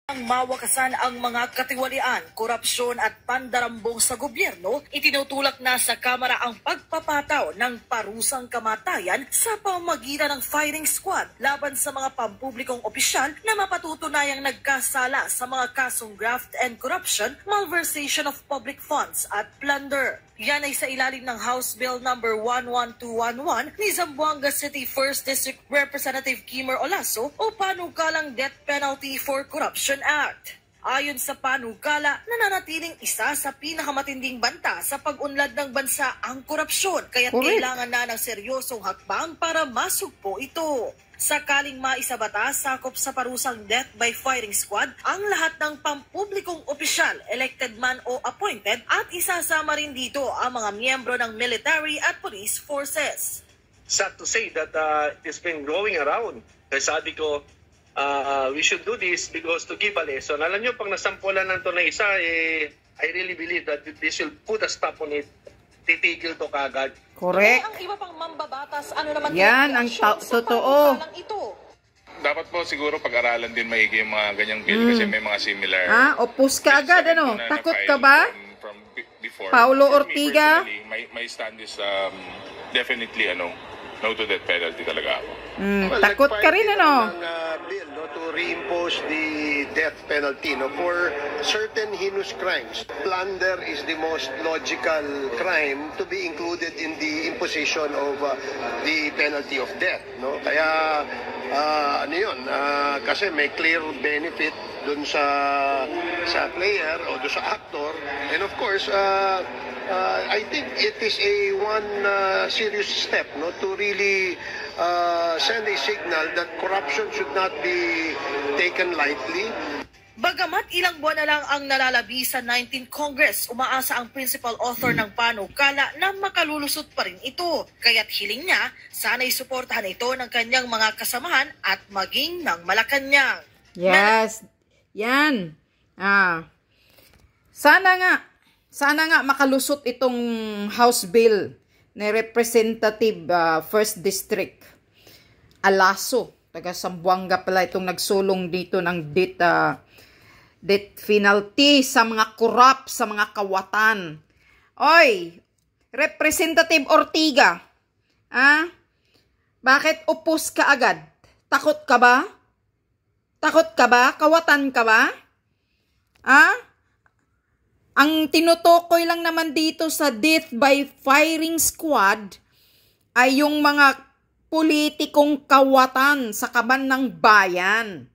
Ang mawakasan ang mga katiwalian, korupsyon at pandarambong sa gobyerno, itinutulak na sa Kamara ang pagpapataw ng parusang kamatayan sa pamamagitan ng firing squad laban sa mga pampublikong opisyal na mapatutunayang nagkasala sa mga kasong graft and corruption, malversation of public funds at plunder. Yan ay sa ilalim ng House Bill No. 11211 ni Zamboanga City 1st District Representative Kimmer Olaso o Panukalang Death Penalty for Corruption Act. Ayon sa panukala, nananatiling isa sa pinakamatinding banta sa pag-unlad ng bansa ang korupsyon, kaya't kailangan na ng seryosong hakbang para masugpo ito. Sakaling maisabatas, sakop sa parusang death by firing squad ang lahat ng pampublikong opisyal, elected man o appointed, at isasama rin dito ang mga miyembro ng military at police forces. Sad to say that it's been going around. Kaya sabi ko, we should do this because to give a lesson. Alam nyo, pag nasampulan ng to na isa, I really believe that this will put a stop on it. Titigil to kagad. Correct. Ang iba pang mambabatas, ano naman yan ang totoo. Dapat po siguro pag-aralan din maigi yung mga ganyang bill kasi may mga similar. Opus ka agad, ano? Takot ka ba? From before. Paulo Ortiga? My stand is definitely no to death penalty talaga ako. Takot ka rin, ano? Bill, to reimpose the death penalty for certain heinous crimes. Plunder is the most logical crime to be included in the imposition of the penalty of death. Kaya, kasi may clear benefit dun sa player o dun sa actor. And of course, I think it is one serious step to really send a signal that corruption should not be taken lightly. Bagamat ilang buwan na lang ang nalalabi sa 19th Congress, umaasa ang principal author ng panukala na makalulusot pa rin ito. Kaya't hiling niya, sana'y suportahan ito ng kanyang mga kasamahan at maging ng Malacanang. Yes, yan. Sana nga makalusot itong House Bill ni Representative 1st District Alaso. Taga Zamboanga pala itong nagsulong dito ng death penalty sa mga corrupt, sa mga kawatan. Oy, Representative Ortiga, bakit upos ka agad? Takot ka ba? Takot ka ba? Kawatan ka ba? Ang tinutukoy lang naman dito sa death by firing squad ay yung mga politikong kawatan sa kaban ng bayan.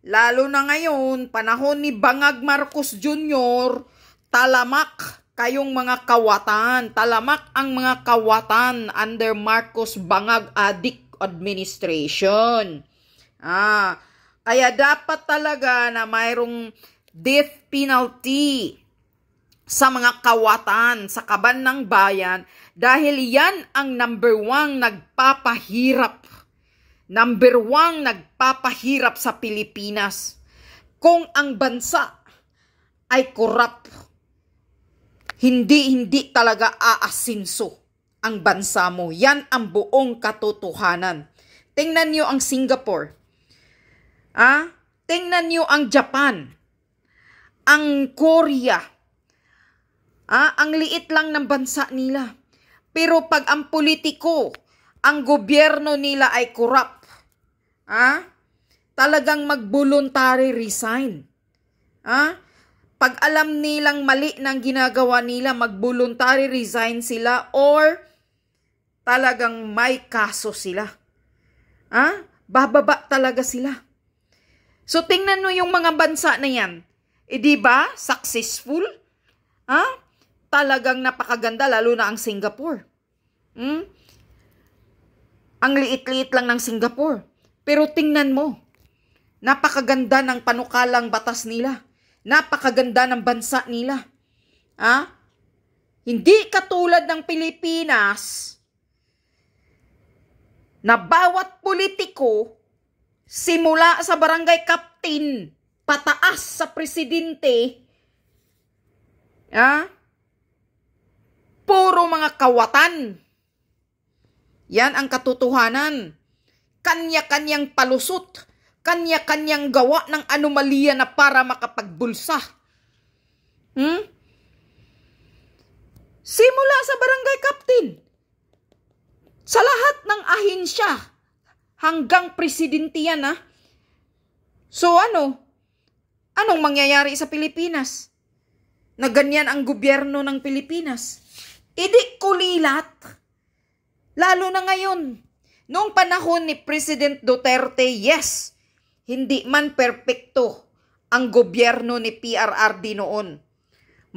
Lalo na ngayon, panahon ni Bangag Marcos Jr., talamak kayong mga kawatan. Talamak ang mga kawatan under Marcos Bangag Adik Administration. Kaya dapat talaga na mayroong death penalty sa mga kawatan, sa kaban ng bayan, dahil yan ang number one nagpapahirap sa Pilipinas. Kung ang bansa ay corrupt, hindi talaga aasinso ang bansa mo. Yan ang buong katotohanan. Tingnan nyo ang Singapore. Tingnan nyo ang Japan. Ang Korea. Ang liit lang ng bansa nila. Pero pag ang politiko, ang gobyerno nila ay corrupt, talagang mag-voluntary resign. Pag alam nilang mali ng ginagawa nila, mag-voluntary resign sila or talagang may kaso sila. Bababa talaga sila. So tingnan mo yung mga bansa na yan. Diba? Successful? Talagang napakaganda, lalo na ang Singapore. Ang liit-liit lang ng Singapore. Pero tingnan mo, napakaganda ng panukalang batas nila. Napakaganda ng bansa nila. Hindi katulad ng Pilipinas na bawat politiko, simula sa barangay captain, pataas sa presidente, puro mga kawatan. Yan ang katotohanan. Kanya-kanyang palusot. kanya-kanyang gawa ng anomalya na para makapagbulsa. Simula sa barangay captain, sa lahat ng ahensya, hanggang presidente yan, ha? So anong mangyayari sa Pilipinas? Na ganyan ang gobyerno ng Pilipinas? Idi kulilat. Lalo na ngayon. Noong panahon ni President Duterte, yes, hindi man perpekto ang gobyerno ni PRRD noon.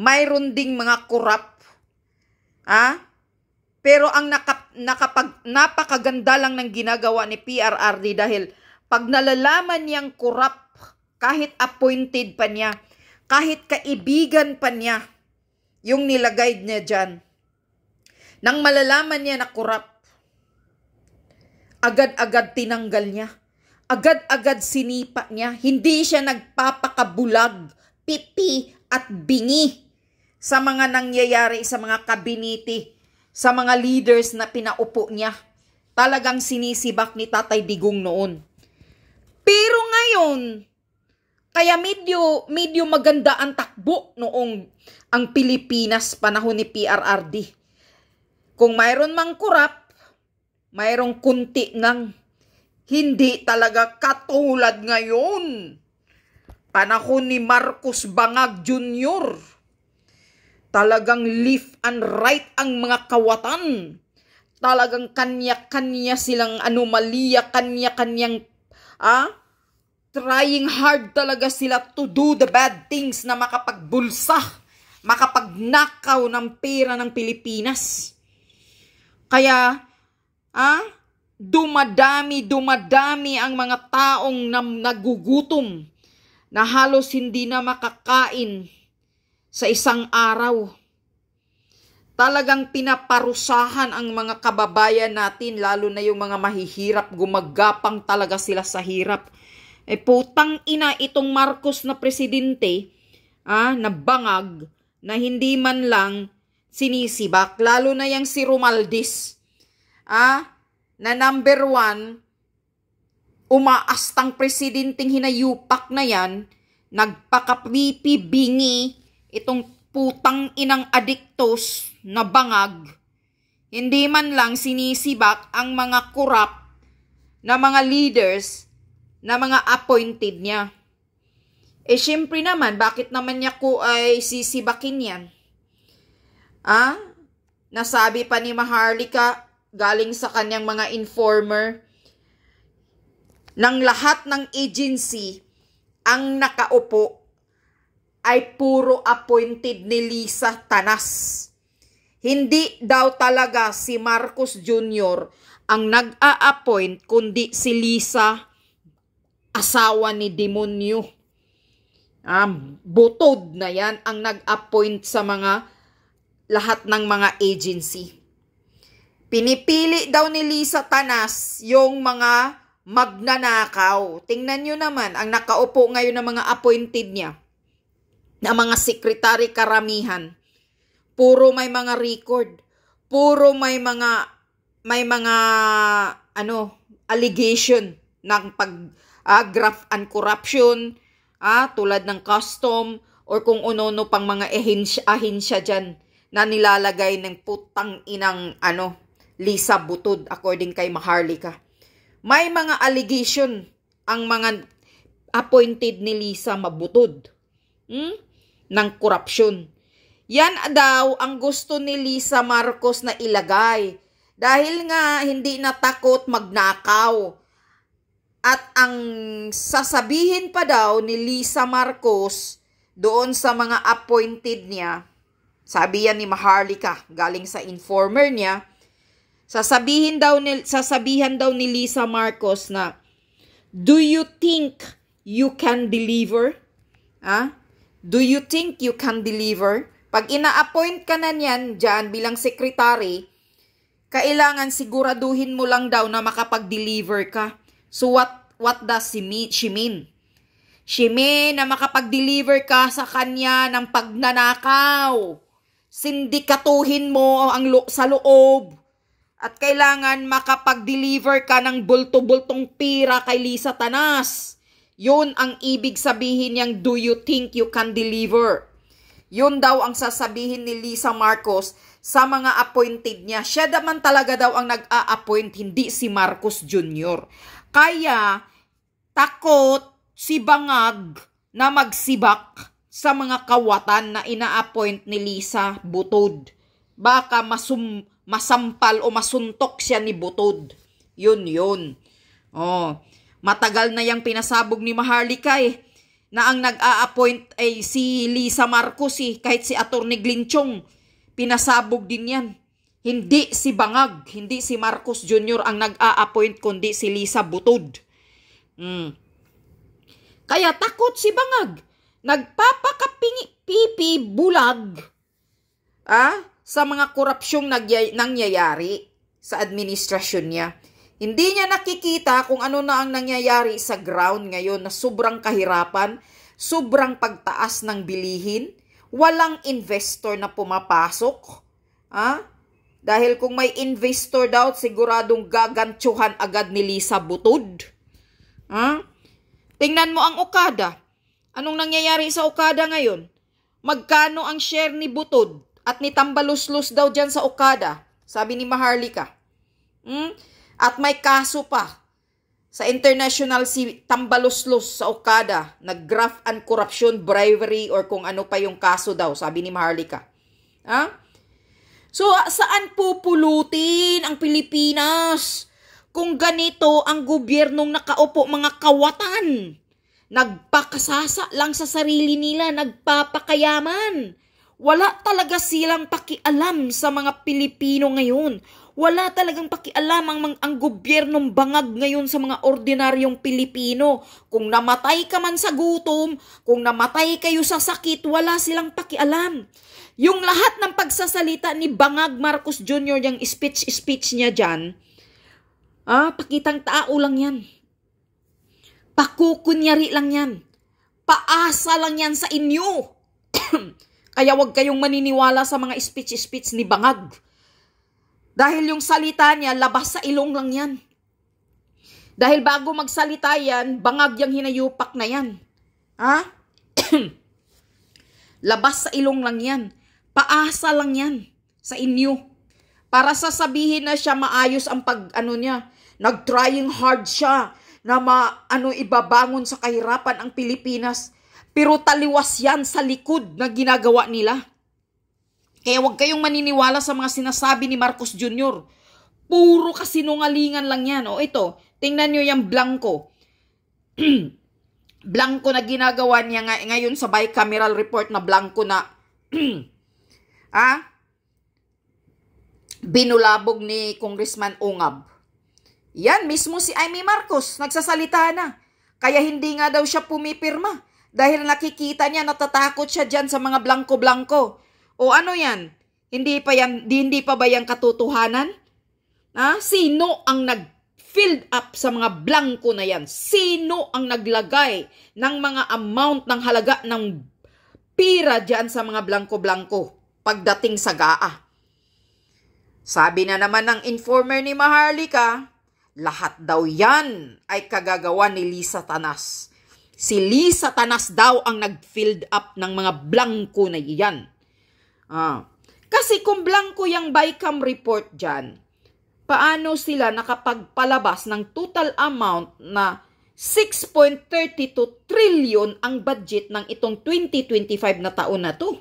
Mayroon ding mga korap. Pero ang napakaganda lang ng ginagawa ni PRRD dahil pag nalalaman niyang korap, kahit appointed pa niya, kahit kaibigan pa niya, yung nilagay niya dyan, nang malalaman niya na korap, agad-agad tinanggal niya. Agad-agad sinipa niya. Hindi siya nagpapakabulag, pipi at bingi sa mga nangyayari sa mga kabinete, sa mga leaders na pinaupo niya. Talagang sinisibak ni Tatay Digong noon. Pero ngayon, kaya medyo maganda ang takbo noong ang Pilipinas panahon ni PRRD. Kung mayroon mang korap, mayroong kunti ng hindi talaga katulad ngayon. Panahon ni Marcos Bangag Jr. Talagang left and right ang mga kawatan. Talagang kanya-kanya silang anomalya, kanya-kanyang trying hard talaga sila to do the bad things na makapagbulsa, makapagnakaw ng pera ng Pilipinas. Kaya, dumadami ang mga taong nagugutom na halos hindi na makakain sa isang araw. Talagang pinaparusahan ang mga kababayan natin, lalo na yung mga mahihirap, gumagapang talaga sila sa hirap. Putang ina itong Marcos na presidente, na bangag, na hindi man lang sinisibak, lalo na yung si Romualdez, na number 1, umaastang presidenteng hinayupak na yan, nagpakapipibingi itong putang inang adiktos na bangag, hindi man lang sinisibak ang mga korap na mga leaders na mga appointed niya. Syempre naman, bakit naman niya ko ay sisibakin yan? Nasabi pa ni Maharlika, galing sa kanyang mga informer, ng lahat ng agency ang nakaupo ay puro appointed ni Lisa Tanas. Hindi daw talaga si Marcos Jr. ang nag-a-appoint, kundi si Lisa, asawa ni Demonyo. Butod na yan ang nag-appoint sa mga lahat ng mga agency. Pinipili daw ni Lisa Tanas yung mga magnanakaw. Tingnan nyo naman, ang nakaupo ngayon ng mga appointed niya, na mga sekretary karamihan, puro may mga record, puro may mga allegation ng graft and corruption, tulad ng custom or kung ano-ano pang mga ahensya dyan na nilalagay ng putang inang Lisa Butod according kay Maharlika. May mga allegation ang mga appointed ni Lisa mabutod ng korupsyon. Yan daw ang gusto ni Lisa Marcos na ilagay dahil nga hindi natakot magnakaw. At ang sasabihin pa daw ni Lisa Marcos doon sa mga appointed niya, sabi yan ni Maharlika galing sa informer niya, sasabihan daw ni Lisa Marcos na, do you think you can deliver? Do you think you can deliver? Pag ina-appoint ka na niyan dyan bilang sekretary, kailangan siguraduhin mo lang daw na makapag-deliver ka. So what does she mean? She mean na makapag-deliver ka sa kanya ng pagnanakaw. Sindikatuhin mo sa loob. At kailangan makapag-deliver ka ng bulto-bultong pira kay Lisa Tanas. Yun ang ibig sabihin niyang, do you think you can deliver? Yun daw ang sasabihin ni Lisa Marcos sa mga appointed niya. Siya naman talaga daw ang nag-a-appoint, hindi si Marcos Jr. Kaya, takot si Bangag na magsibak sa mga kawatan na ina-appoint ni Lisa Butod. Baka masampal o masuntok siya ni Butod. Yun. Matagal na yang pinasabog ni Maharlika na ang nag-a-appoint ay si Lisa Marcos kahit si Atty. Glinchong pinasabog din yan. Hindi si Bangag, hindi si Marcos Jr. ang nag-a-appoint kundi si Lisa Butod. Kaya takot si Bangag. Nagpapakapipi bulag sa mga korupsyong nangyayari sa administrasyon niya. Hindi niya nakikita kung ano na ang nangyayari sa ground ngayon na sobrang kahirapan, sobrang pagtaas ng bilihin, walang investor na pumapasok. Dahil kung may investor daw, siguradong gagantsuhan agad ni Lisa Butod. Tingnan mo ang Okada. Anong nangyayari sa Okada ngayon? Magkano ang share ni Butod at ni Tambaluslos daw dyan sa Okada? Sabi ni Maharlika. At may kaso pa sa international si Tambaluslos sa Okada. Nag-graft and corruption, bribery, or kung ano pa yung kaso daw, sabi ni Maharlika. So, saan pupulutin ang Pilipinas kung ganito ang gobyernong nakaupo, mga kawatan? Nagpakasasa lang sa sarili nila, nagpapakayaman. Wala talaga silang pakialam sa mga Pilipino ngayon. Wala talagang pakialam ang gobyernong Bangag ngayon sa mga ordinaryong Pilipino. Kung namatay ka man sa gutom, kung namatay kayo sa sakit, wala silang pakialam. Yung lahat ng pagsasalita ni Bangag Marcos Jr., yung speech niya dyan, pakitang tao lang yan. Pakukunyari lang yan. Paasa lang yan sa inyo. Kaya wag kayong maniniwala sa mga speech ni Bangag. Dahil yung salita niya, labas sa ilong lang yan. Dahil bago magsalita yan, Bangag yung hinayupak na yan. Labas sa ilong lang yan. Paasa lang yan sa inyo. Para sasabihin na siya maayos ang niya. Nag-trying hard siya na ibabangon sa kahirapan ang Pilipinas. Pero taliwas yan sa likod na ginagawa nila. Kaya huwag kayong maniniwala sa mga sinasabi ni Marcos Jr. Puro kasinungalingan lang yan. Ito, tingnan nyo yung blanco. Blanco na ginagawa niya ngayon sa bicameral report na blanco na binulabog ni Congressman Ungab. Yan, mismo si Amy Marcos, nagsasalita na. Kaya hindi nga daw siya pumipirma. Dahil nakikita niya, natatakot siya dyan sa mga blanco-blanco. O ano yan? Hindi pa ba yan katotohanan? Sino ang nag-filled up sa mga blanco na yan? Sino ang naglagay ng mga amount ng halaga ng pira dyan sa mga blanco-blanco pagdating sa GAA? Sabi na naman ng informer ni Maharlika, lahat daw yan ay kagagawa ni Lisa Tanas. Si Lisa Tanas daw ang nag-filled up ng mga blanco na yan. Kasi kung blanco yung BICAM report dyan, paano sila nakapagpalabas ng total amount na 6.32 trillion ang budget ng itong 2025 na taon na to?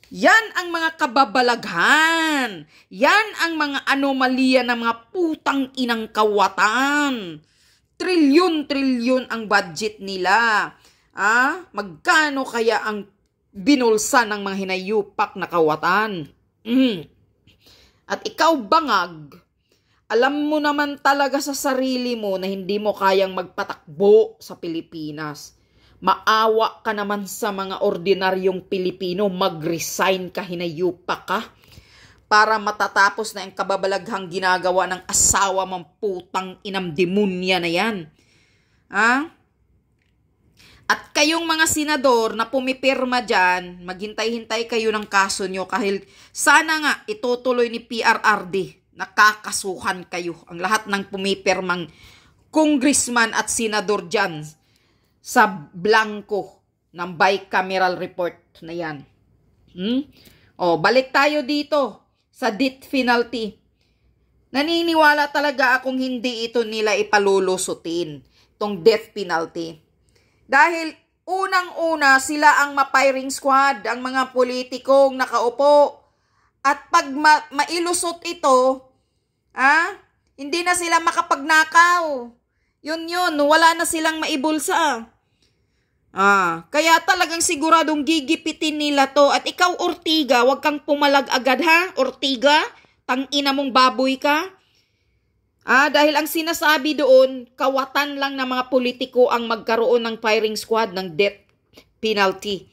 Yan ang mga kababalaghan. Yan ang mga anomalya ng mga putang inang kawatan. Trilyon-trilyon ang budget nila. Magkano kaya ang binulsa ng mga hinayupak na kawatan? At ikaw, Bangag, alam mo naman talaga sa sarili mo na hindi mo kayang magpatakbo sa Pilipinas. Maawa ka naman sa mga ordinaryong Pilipino, mag-resign ka, hinayupak ka, para matatapos na ang kababalaghang ginagawa ng asawa mong putang inang demonya na yan. At kayong mga senador na pumipirma dyan, maghintay-hintay kayo ng kaso nyo kahit sana nga itutuloy ni PRRD, nakakasuhan kayo. Ang lahat ng pumipirmang congressman at senador dyan sa blanco ng bicameral report na yan. O, balik tayo dito sa death penalty. Naniniwala talaga akong hindi ito nila ipalulusutin, itong death penalty. Dahil unang-una sila ang ma-firing squad, ang mga politikong nakaupo. At pag mailusot ito, hindi na sila makapagnakaw. Yun, wala na silang maibulsa. Kaya talagang siguradong gigipitin nila to. At ikaw, Ortiga, wag kang pumalag agad ha, Ortiga. Tangina mong baboy ka. Dahil ang sinasabi doon, kawatan lang ng mga politiko ang magkaroon ng firing squad ng death penalty.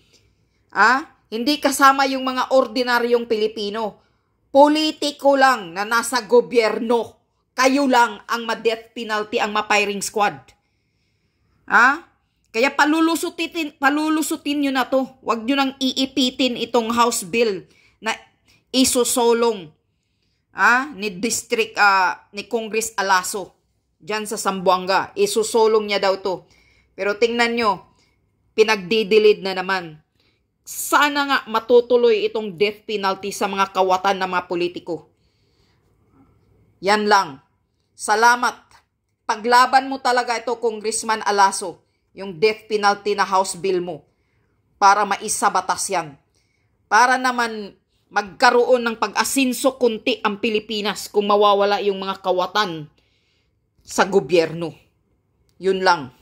Hindi kasama yung mga ordinaryong Pilipino. Politiko lang na nasa gobyerno. Kayo lang ang ma-death penalty, ang ma-firing squad. Kaya palulusutin nyo na to. Huwag nyo nang iipitin itong House Bill na isusolong ni Congress Alaso dyan sa Zamboanga. Isusolong niya daw to. Pero tingnan nyo, pinagdidilid na naman. Sana nga matutuloy itong death penalty sa mga kawatan ng mga politiko. Yan lang. Salamat. Paglaban mo talaga ito, Congressman Alaso, yung death penalty na House Bill mo para maisabatas yan. Para naman magkaroon ng pag-asinso kunti ang Pilipinas kung mawawala yung mga kawatan sa gobyerno. Yun lang.